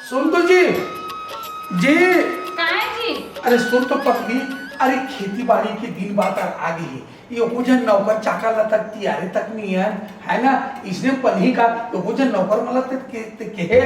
सुन तो जी जी। काय जी? अरे सुन तो पत्नी, अरे खेती बाड़ी के दिन बाद आ गई ये कुजन नौकर चाकाला तक तैयारी तक नहीं है ना। इसने पन्ही का तो कुजन नौकर मला ते के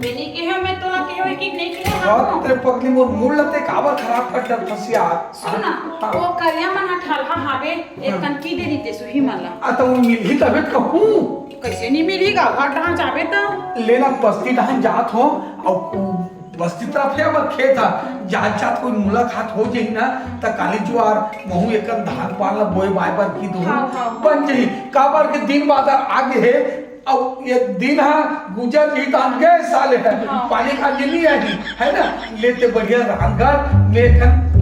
मैंने कहे मैं तो ना कहे कि नहीं कहे और तेरे पगली मोर मूड लते काबर खराब कर डर फसिया। सुना वो करिया मन ठालहा हावे एक कनकी दे दीते सुही मला आ तो मिलही तबे कहूं कैसे नहीं मिली गा घर ढां जावे तो लेना बस्ती ढां जात हो और बस्ती तरफ है पर खेत जात जात कोई मुलाकात हो जाई ना त काली जुआर महू एक धान पाला बोए बाय बार की दो बन जाई काबर के दिन बाद आगे है अब ये दिन गुजर जी तो गए साले है पानी का नहीं आई है ना लेते बढ़िया रानगर में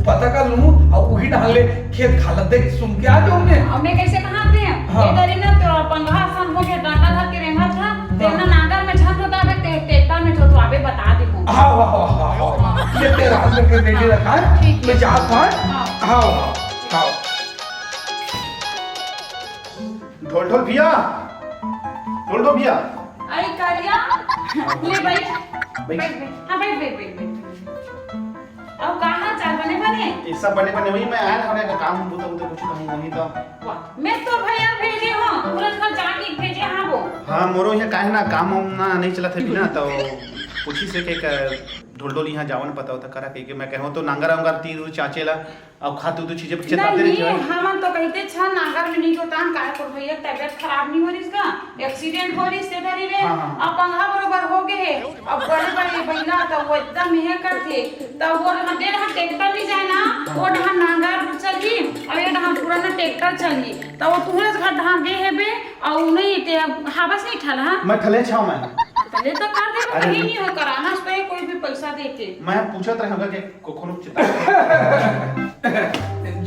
पता कर लूं और वही डाले खेत खाला देख सुन के आ जाओ मैं हमें कैसे कहां थे इधर ही ना तो पंगा सन हो गया डांडा धर के रेंगा था तेना नागर में छत होता है टेक्टर में तो आवे बता दे को हां हां ये तेरा हाथ में रेडी रखा है मैं जात हूं। हां हां ढोल ढोल भैया ढोल ढोल भैया अरे करिया ले बैठ हां बैठ अब कहां चार बने ये सब बने वही मैं आया होने का काम बुता कुछ नहीं तो वाह मैं तो भैया भेजे हूं तुरंत कल जाके भेजे हां वो हाँ मोरो यहाँ काहे ना काम ना नहीं चला थे बिना तो पूछी से के ढोल ढोल यहाँ जावन पता होता करा के मैं कहूँ तो नांगर वांगर तीर चाचेला अब खातू तो चीजें चेताते नहीं हम तो कहते छ नागर में नहीं होता काहे को भैया तबीयत खराब नहीं हो रही इसका एक्सीडेंट हो रही से धरी रे अब पंगा बरोबर हो गए अब बड़े बड़े बहिना तो वो एकदम है करते तब वो डेढ़ हाथ ट्रैक्टर नहीं जाए ना वो ढहां नागर चली और ये ढहां पुराना ट्रैक्टर चली तब वो तुहरे घर ढहां गे हेबे और नहीं ते हाबस नहीं ठला मैं ठले छाऊ मैं पहले तो कर दे कहीं नहीं हो कराना उस पे कोई भी पैसा देते मैं पूछत रहूंगा कि कोखनो चिता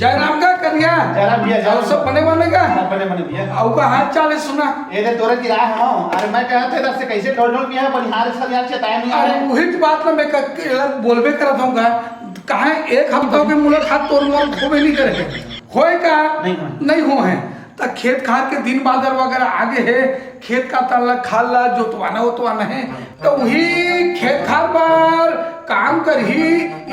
जयराम का करिया जयराम भैया और सब बने का बने भैया और का हाथ चाले सुना ये दे तोरे की राह हो अरे मैं कहत थे से कैसे ढोल ढोल भैया बनिहार सब यार चेताया नहीं अरे वही बात ना मैं बोलबे करत हूं का कहां एक हफ्ता के मुलाकात तोर मोर खोबे नहीं करे होए का नहीं हो है त खेत खार के दिन बादर वगैरह आगे है खेत का तल्ला खाला जोतवाना है तो वही खेत खार पर काम करही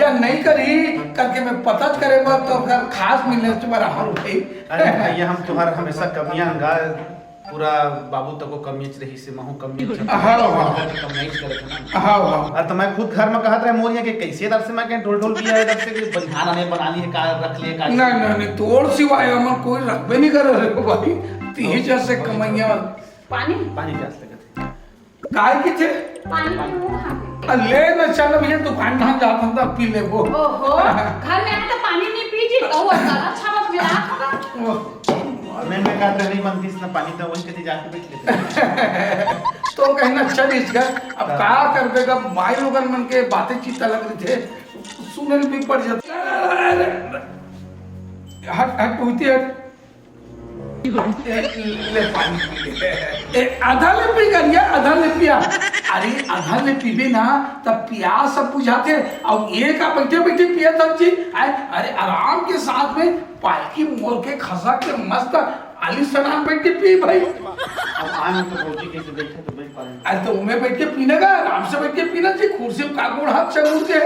या नहीं करही करके मैं पता करे तो अगर खास मिलने से बड़ा हर भाई अरे भैया हम तुम्हारा हमेशा कमियां गा पूरा बाबू तक को कमियच रही से महू कमियच हां कमियच करे हां और तो मैं खुद घर में कहत रहे मोरिया के कैसे दर से मैं के ढोल ढोल भी है दर से बनिहार ने बना ली है का रख लिए का नहीं तोड़ सिवाय हम कोई रखबे नहीं कर रहे भाई तीही जैसे कमैया पानी प्यास लगत काय की थे पानी के मुंह ले न चल भैया दुकान में जाता था पी ले वो ओहो घर में आए तो पानी नहीं पीजी तो वो अच्छा मत मिला मैं कहता नहीं बनती ना पानी तो वही कहीं जाके बैठ लेते तो कहना चल इसका अब का कर देगा भाई लोगन मन के बातें चित्ता लग रही थे सुनने भी पड़ जाता हट होती हट ले पानी ले आधा ले पी करिया आधा ले पिया अरे आधा ले पीबे ना तब प्यास सब बुझाते और एक बैठे बैठे पिया तब जी अरे आराम के साथ में पालकी मोड़ के खसा के मस्त आलीशान बैठ के पी भाई अब आए तो भौजी कैसे बैठे तो बैठ पाए अरे तो उन्हें बैठ के पीने का आराम से बैठ के पीना चाहिए कुर्सी में कागुड़ हाथ चल के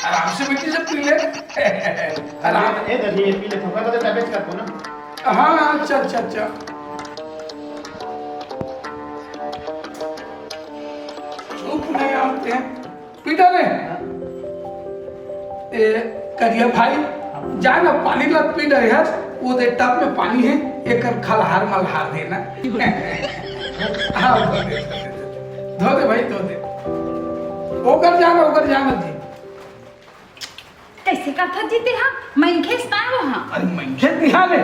आराम से बैठ के सब पी ले आराम ए दही पी ले थोड़ा तो डैमेज कर दो ना हाँ अच्छा चुप नहीं आते हैं पीटा ने करिया भाई जा ना पानी लग पी रहे है वो दे टब में पानी है एक खलहार मलहार देना हाँ धो दे भाई धो दे ओकर जाना जी कैसे करता जीते हां मनखे स्थान वो हां अरे मनखे दिहाने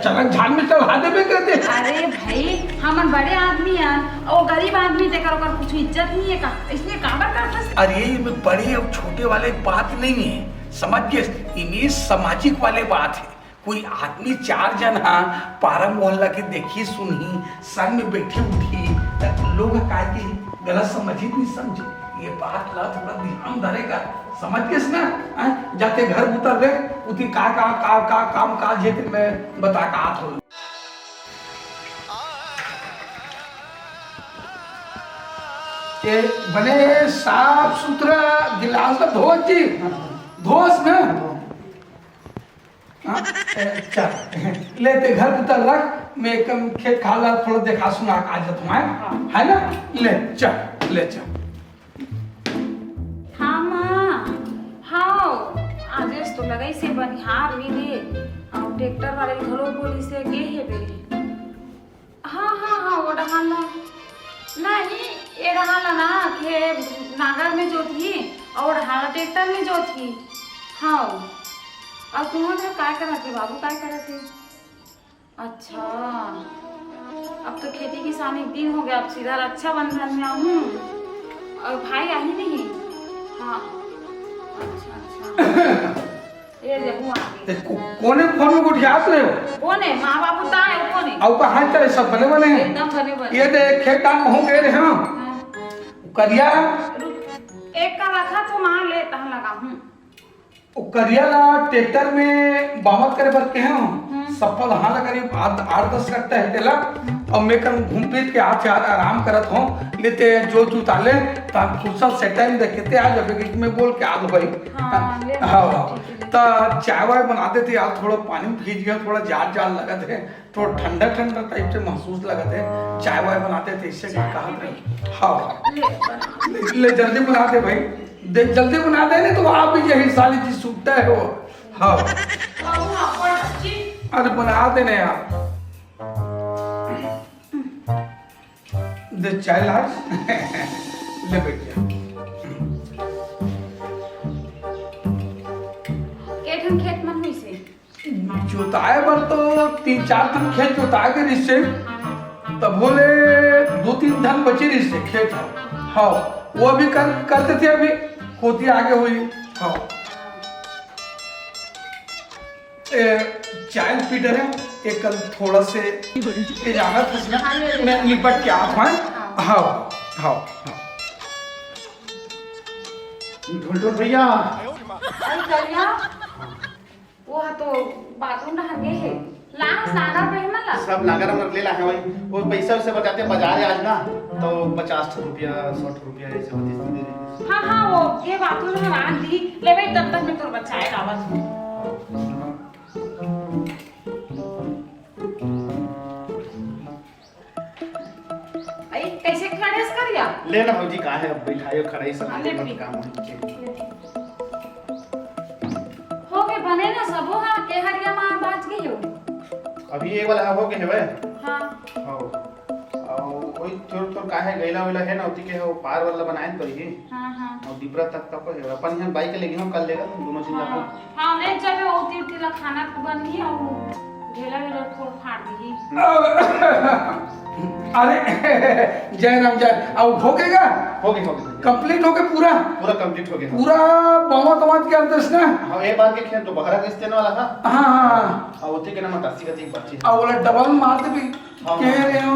चलन झाल में चढ़ा देबे करते अरे भाई हमन बड़े आदमी हैं और गरीब आदमी देकर ओकर कुछ इज्जत नहीं है का इसलिए काबर करता अरे ये बड़े और छोटे वाले बात नहीं है समझ गए इन्हीं सामाजिक वाले बात है कोई आदमी चार जन पारा मोहल्ला के देखी सुनी संग में बैठी उठी लोग का गलत समझी नहीं समझे ये बात ला थोड़ा ध्यान धरेगा समझ के ना जाके घर उतर रहे उती का काम काज है मैं बता का हाथ हो ये बने साफ सुथरा गिलास का धोस जी धोस ना हाँ, चल लेते घर उतर रख मैं कम खेत खाला थोड़ा देखा सुना आ जाता हूँ है ना ले चल हाँ माँ हाँ आदेश तो लगाई से बनिहार मिले और ट्रैक्टर वाले घरों बोली से गे है बे हाँ वो डहाला नहीं ये डहाला ना के नागर में जो थी और डहाला ट्रैक्टर में जो थी हाँ और तुम्हारा क्या करा थे बाबू क्या करा थे अच्छा अब तो खेती किसानी दिन हो गया अब सीधा रक्षा बंधन में आऊँ और भाई आई नहीं हाँ अच्छा ये देखो आ गई कोने फोन में उठियात रहे हो कोने माँ बाबू ता है कोने और कहाँ चले सब बने बने हैं एकदम बने बने ये देख खेत काम हो गए रहे हैं करिया एक का रखा तो माँ ले तहाँ लगा हूँ करिया ला ट्रैक्टर में बामत करे बर के हैं सफल हाँ ला करीब 8-10 रखता है तेला और मैं कल घूम फिर के हाथ आराम करत हूँ लेते जो चुताले ता फुर्सत से टाइम देखते आ जाबे कि मैं बोल के आलो भाई हाँ ता चाय वाय बनाते थे यार थोड़ा पानी भीज गया थोड़ा जाल लगा थे थोड़ा ठंडा टाइप से महसूस लगा थे चाय वाय बनाते थे इससे कहा थे हाँ ले जल्दी बना दे भाई देख जल्दी बना दे नहीं तो आप भी यही सारी चीज सूखता है वो हाँ अरे बना देने यार दे चाय लाज ले बैठ जा केठन खेत मन हुई से जोताए बर तो 3-4 दिन खेत जोता के रिश्ते तब बोले 2-3 धन बची रिश्ते खेत हाँ वो अभी करते थे अभी होती आगे हुई हाँ चाइल्ड फीडर है एक कल थोड़ा से जाना था मैं निपट के आता हूँ हाँ हाँ ढोल भैया अरे करिया वो तो बाथरूम ना हगे है लाना सादा पे है ना सब नागर हमर ले ला है भाई वो पैसा से बचाते बाजार आज ना तो 50 रुपया 100 रुपया ऐसे होती दे रहे हाँ वो ये बाथरूम में राख दी ले भाई तब तक मैं तोर बचाए रावत हूँ आई कैसे खड़े करिया लेना भौजी का है अब बैठायो खड़ाई सब काम हो के बने ना सबो हां के हरिया मां बात गई हो अभी एक वाला हो के हेवे हां हो और कोई थोड़ काहे गैला वाला है ना उती के हो पार वाला बनाए पड़ी हां और डिबरा तक है अपन यहां बाइक लेके हम कल लेगा दोनों चीज आपको हां नहीं जब होती उती ला खाना बनी और ढेला ढेला थोड़ फाड़ दी अरे जय राम जय अब हो गएगा हो गए कंप्लीट हो गए पूरा कंप्लीट हो गया पूरा बावत क्या दस ना हां एक बार के खेत तो बहरा किस्ते वाला था हाँ और उती के ना 88 का एक बच्ची और वाला डबल मार दे भी कह रहे हो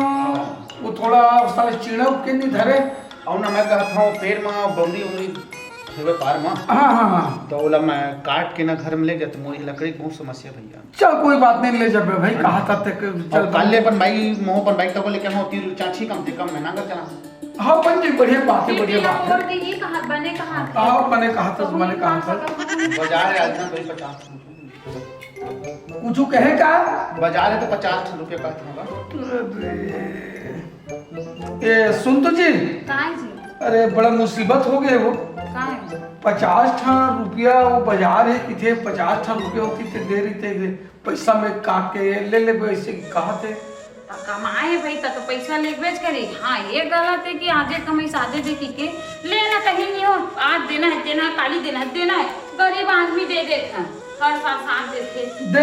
वो थोड़ा साले चिड़ा के नहीं धरे और ना मैं कहता हूं पेड़ में बमरी उमरी हेवे पार में हाँ तो ओला मैं काट के ना घर में ले गया तो मोरी लकड़ी बहुत समस्या भैया चल कोई बात नहीं ले जाबे भाई कहा था तक चल काले पर भाई मोह पर बाइक तक लेके हम तीर चाची कम से कम में ना कर चला हाँ बन जी बढ़िया बात है बढ़िया बात है और दी कहां बने कहां हाँ मैंने कहा था मैंने कहा था बाजार है आज ना 50 कुछ कहे का बाजार है तो 50 रुपए का होगा ये सुन तो जी काहे जी अरे बड़ा मुसीबत हो गए वो काहे 50 रुपया वो बाजार है कि थे 50 रुपया होती थे दे रही थे पैसा में काट के ले पैसे कहा थे कमाए भाई तो पैसा ले बेच करे हाँ ये गलत है कि आजे कमाई साजे देखी के लेना कहीं नहीं हो आज देना है काली देना है गरीब आदमी दे देते हैं हर साथ देते दे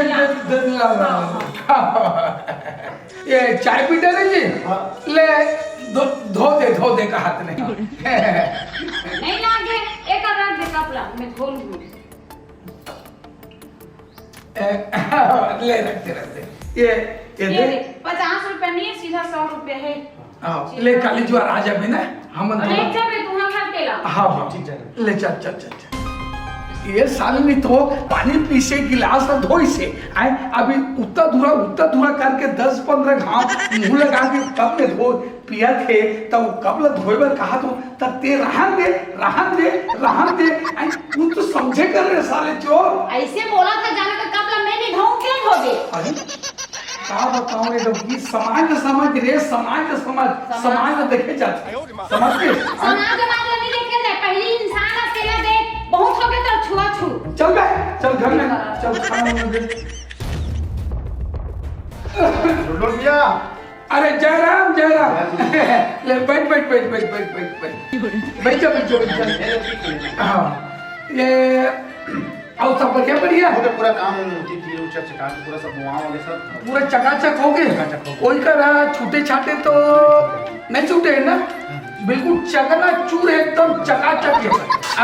ये चाय पीते नहीं जी ले धो दे का हाथ में नहीं लागे एक आधा दे कपड़ा मैं धो लूं ले रखते ये दे 50 रुपया नहीं है सीधा 100 रुपया है ले काली ज्वार आ जाबे ना हम ले जाबे तू घर के ला हाँ ठीक है ले चल ये साल में तो पानी पीसे गिलास और धोई से आए अभी उतना दूरा करके 10-15 घाव मुंह लगा के कब में धो पिया थे तब कब ल धोए बर कहा तो तब ते रहन दे आई तू तो समझे कर रे साले चोर ऐसे बोला था जाने का कब ला मैं नहीं ढूंढ के धोगे। अरे का बताऊं रे जब की समाज में देखे जाते समझ के समाज के बात नहीं देखे जाए पहली इंसान अकेला देख बहुत हो गए तो छुआ चल बे चल घर में चल खाना में दे ढोल भैया अरे जयराम ले बैठ हाँ ये आओ सब बढ़िया पूरा काम चका पूरा सब वहाँ वाले सब पूरा चकाचक हो गए कोई का रहा छूटे छाटे तो नहीं छूटे है ना बिल्कुल चकना चूर है एकदम चकाचक है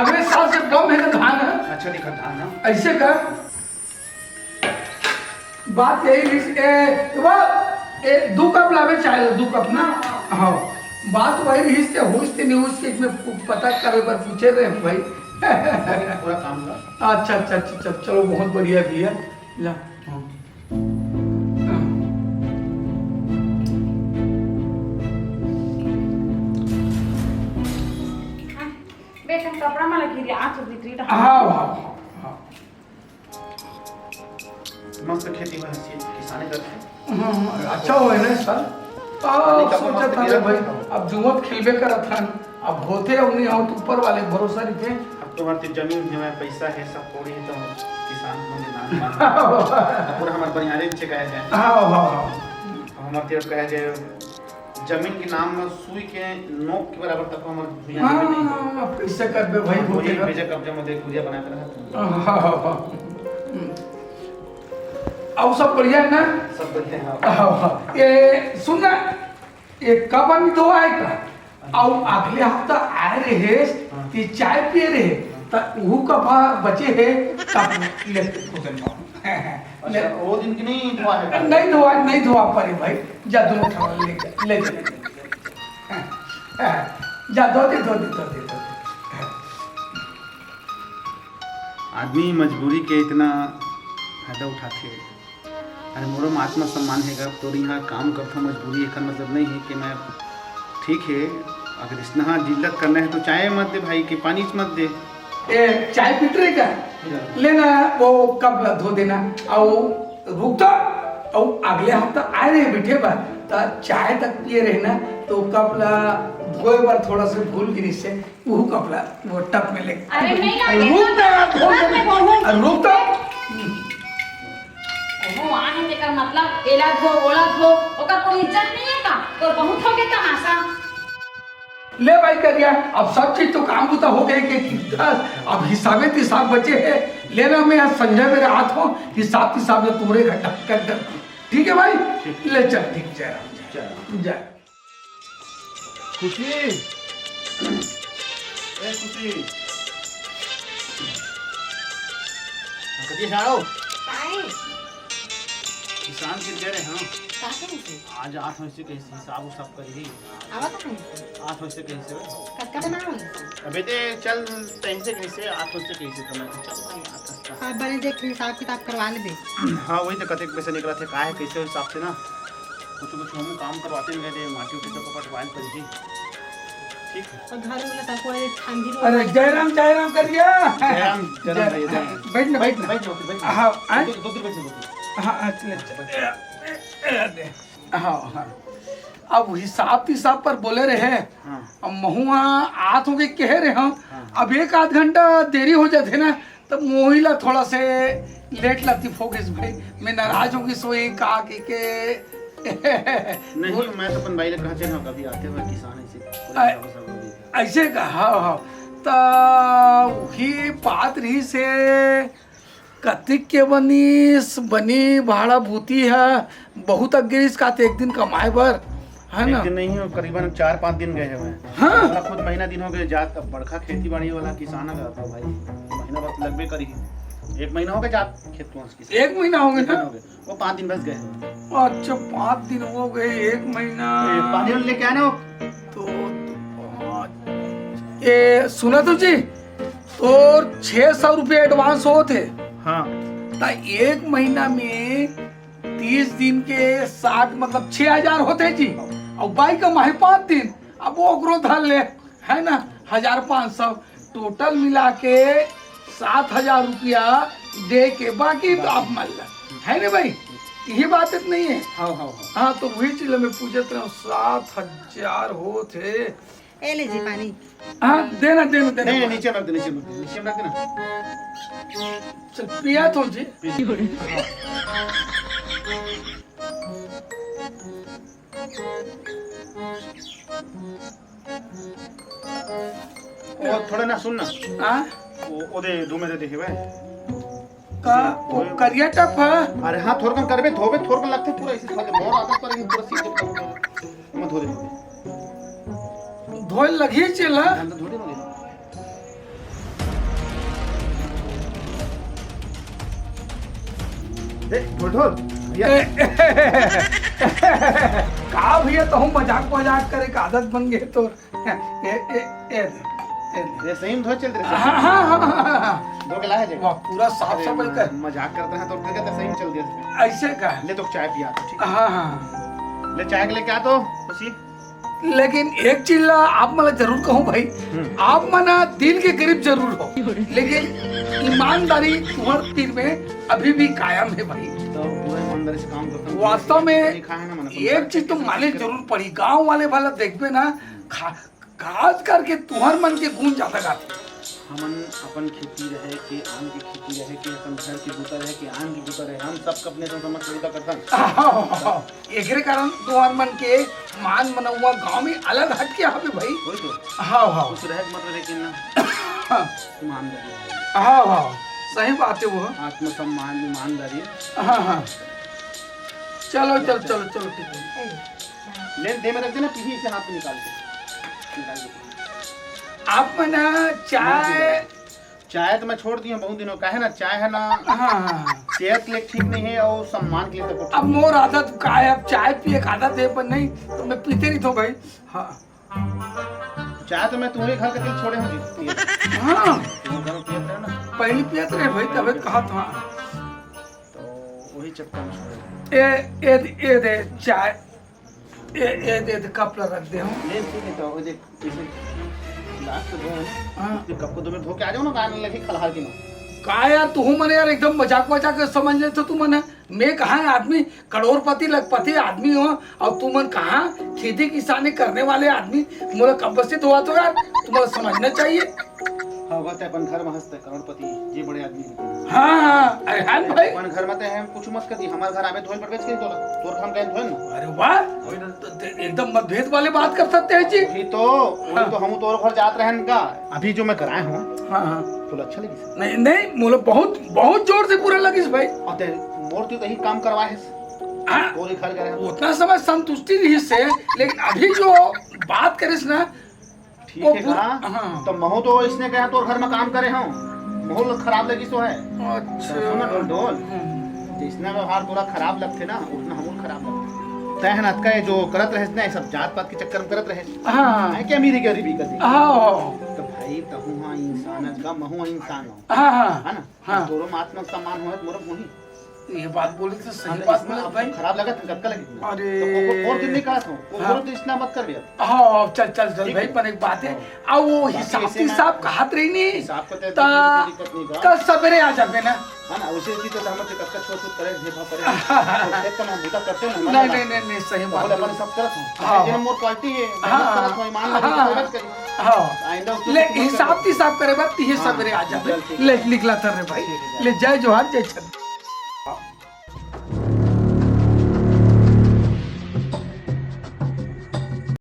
अगले साल से कम है धान अच्छा दिखा धान ऐसे कर बात यही 2 कप लावे चाहे 2 कप ना हाँ बात वही रही से नहीं उसके इसमें पता करे पर पूछे रहे भाई पूरा काम का अच्छा चलो बहुत बढ़िया भैया ला बेटा कपड़ा में लगी रही आज भीतरी हाँ मस्त खेती में किसानी करते हैं अच्छा हो है ना सर सोचा था भाई अब जुमत खिलबे करा था अब होते हमने आओ तो ऊपर वाले भरोसा नहीं थे अब तो हमारी जमीन है पैसा है सब थोड़ी है तो किसान मुझे नाम पूरा हमारे बनियारे से कहे जाए हमारे तरफ कहे जाए जमीन के नाम में सुई के नोक के बराबर तक हमारे पैसे कर बे भाई होते भेजे कब्जा में देख पूजा बना कर रहा अब सब बढ़िया है ना सब बढ़िया है ये सुनना ये कब हम तो आएगा और अगले हफ्ता आए रहे कि चाय पिए रहे तो वो कब बचे है तब लेते अच्छा वो दिन की नहीं धोआ है नहीं धोआ पड़े भाई जा दोनों ठा ले जा धो दे आदमी मजबूरी के इतना फायदा उठाते हैं अरे मोरो में आत्मा सम्मान है तो यहाँ काम करता मजबूरी एक मतलब नहीं है कि मैं ठीक है अगर इतना जिल्लत करना है तो चाय मत दे भाई कि पानी मत दे चाय पीट रहे का लेना वो कब धो देना और रुक तो और अगले हफ्ता आए रहे बैठे बा तो चाय तक पिए रहे ना तो कपला धोए बार थोड़ा सा भूल गिरी से वो कपला वो टप में ले अरे नहीं रुक तो वो आने के कर मतलब एला धो ओला धो ओकर कोई इज्जत नहीं है का तो बहुत हो गए तमाशा ले भाई करिया अब सब चीज तो काम बुता हो गए कि अब हिसाब बचे है लेना मैं आज संजय मेरे हाथ हो हिसाब में तुम्हारे घटा कर ठीक है भाई ले चल ठीक जय खुशी खुशी किसान गिर गए हाँ आज 8 बजे के हिसाब उसाब करी 8 बजे के हिसाब अबे ते चल टाइम से कैसे 8 बजे कैसे तो मैं चल अब बने देख हिसाब किताब करवा ले हाँ वही तो कते पैसे निकला थे का है कैसे हिसाब से ना कुछ हम काम करवाते हैं गए माटी उटी तो पटवाइन पड़ी थी ठीक है और घर में तक कोई ठंडी अरे जयराम करिया बैठ हां हां अब हिसाब पर बोले रहे अब महुआ आत हो गए कह रहे हम अब 1-8 घंटा देरी हो जाते ना तब मोहिला थोड़ा से लेट लगती फोकस भाई मैं नाराज होगी सोई कहा के नहीं मैं तो अपन भाई ने कहा थे ना कभी आते हुए किसान ऐसे कहा तो ही बात रही से कतिक के बनी भाड़ा भूती है बहुत अग्रिस का एक दिन कमाए बर है ना नहीं हो करीबन 4-5 दिन गए हैं मैं हाँ खुद महीना दिन हो गए जात अब बड़का खेती बाड़ी वाला किसान है तो भाई महीना बस लगबे करी 1 महीना हो गया जात खेत पहुंच के 1 महीना हो गया वो 5 दिन बस गए अच्छा 5 दिन हो गए 1 महीना पानी लेके आना तो ये सुना तो जी और 600 रुपये एडवांस होते। हाँ तो एक महीना में 30 दिन के 60 मतलब 6000 होते जी। और बाई का माहे 5 दिन, अब वो ओकरो धर ले, है ना, 1500 टोटल मिला के 7000 रुपया दे के बाकी तो आप मान ला, है ना भाई, यही बात नहीं है। हाँ हाँ हाँ तो वही चीज मैं पूछते रहा, 7000 होते। ए ले जी पानी। हाँ देना देना देना। नहीं नीचे रख दे, नीचे में रख देना। चल पिया तो जी। वो थोड़ा ना सुन ना, हाँ वो दे दो मेरे देखे भाई। का वो करिया टप है। अरे हाँ थोड़ा कम करबे, धोबे थोड़ा कम लगते पूरा ऐसे खाते मोर आदत पर पूरा सीधे मैं धो दे धोए लगी चला। हम तो धो दे दे धो धो का भैया तो हम मजाक मजाक करे का आदत बन गए तो ये सही में धो चल रहे हाँ हाँ हाँ हाँ हाँ धो के लाए जे वाह पूरा साफ सफाई कर। मजाक करते हैं तो कहते सही में चल दिया। ऐसे का ले तो चाय पिया तो ठीक हाँ हाँ। ले चाय के लेके आ तो उसी। लेकिन एक चीज ला आप मला जरूर कहूँ भाई, आप मना दिल के करीब जरूर हो, लेकिन ईमानदारी तुम्हारे दिल में अभी भी कायम है भाई। तो पूरा ईमानदारी से काम करता हूँ। वास्तव में लिखा है ना मैंने, एक चीज तो माने जरूर पड़ी, गांव वाले वाला देखबे ना, खास करके तुहर मन के गुण ज्यादा गाते। हमन अपन खेती रहे कि आम की खेती रहे कि अपन घर की बूता रहे कि आम की बूता रहे, हम सब अपने से समझ बूता करता एकरे कारण तुहर मन के मान मनौवा गांव में अलग हट के हवे भाई। वही तो हाँ हाँ उस रहे मतलब है कि ना ईमानदारी, हाँ हाँ सही बात है वो। आत्मसम्मान ईमानदारी। हाँ हाँ चलो चलो चलो चलो ठीक है। ले दे में रख देना, पीछे से हाथ में निकाल के आप मना चाय चाय तो मैं छोड़ दी हूँ बहुत दिनों का, है ना चाय है ना हाँ सेहत के लिए ठीक नहीं है और सम्मान के लिए तो अब मोर आदत का है, अब चाय पिए का आदत है पर नहीं तो मैं पीते नहीं तो भाई। हाँ चाय तो मैं तुम्हारे घर के दिल छोड़े हूँ हाँ घर में पियत रहे ना, पहले पियत रहे भाई तबियत कहा था। तो वही चक्कर में छोड़े। ए दे चाय, ए दे कप रख दे हम। ले ठीक है तो वो देख जैसे लास्ट दो हाँ फिर कप को दो में धो के आ जाओ ना, गाने लगे खलहार की ना। का यार तू मने यार एकदम मजाक मजाक के समझ ले तो तू मने मैं कहाँ आदमी करोड़पति लखपति आदमी हो और तू मन कहाँ खेती किसानी करने वाले आदमी मोला कब से धोआ तो यार तुम्हारा समझना चाहिए। हाँ बात है अपन घर में हंसते करोड़पति जी बड़े आदमी। हाँ हाँ अरे भाई अपन घर में तो हम कुछ मत करती, हमारे घर आवे धोल पर बेच के तोला तोर हम कहीं धोल ना। अरे वाह तो एकदम मतभेद वाले बात कर सकते हैं जी। वही तो हम तोर घर जात रहे का अभी जो मैं कराए हूँ। हाँ हाँ तो अच्छा लगी नहीं नहीं मोला बहुत बहुत जोर से पूरा लगी भाई। और मोर तो यही काम करवाए हाँ और घर करे उतना समय संतुष्टि रही से, लेकिन अभी जो बात करिस ना ठीक है कहा। हाँ। तो महू तो इसने कहा तो घर में काम करे हूँ, माहौल खराब लगी सो है। अच्छा सुनो ढोल ढोल जिसने व्यवहार थोड़ा खराब लगते ना उतना माहौल खराब लगते। तय हनत का जो करत रहे ना सब जात पात के चक्कर में करत रहे। हाँ है क्या मेरी गरीबी कर दी। हाँ तो भाई तहु हाँ इंसान का महू इंसान हो, हाँ हाँ है ना। हाँ। दोनों में आत्मसम्मान हो मोर वही ये बात बोली तो सही बात बोले भाई। खराब लगा तो कक्का लगी। अरे। तो और दिन नहीं कहा था हाँ। तो इतना मत कर दिया। हाँ चल चल चल भाई पर एक बात है अब वो हिसाब किताब कहत रही नहीं हिसाब को तो ता दिक्कत नहीं का, कल सवेरे आ जाबे ना। है ना उसे की तो सहमत कक्का छोड़ छोड़ करे भेदभाव करे तो हम बुता करते हैं नहीं नहीं नहीं नहीं सही बात अपन सब करत हाँ। हूं जेन मोर क्वालिटी है हाँ। मेहनत करत हूं ईमान लगे हाँ। मेहनत करी। हाँ आइंदा उसको ले मत करो। हिसाब किताब करे बात ये हाँ, सवेरे आ जाबे। चल ठीक है। ले निकला तर रे भाई ले जय जोहार जय छठ।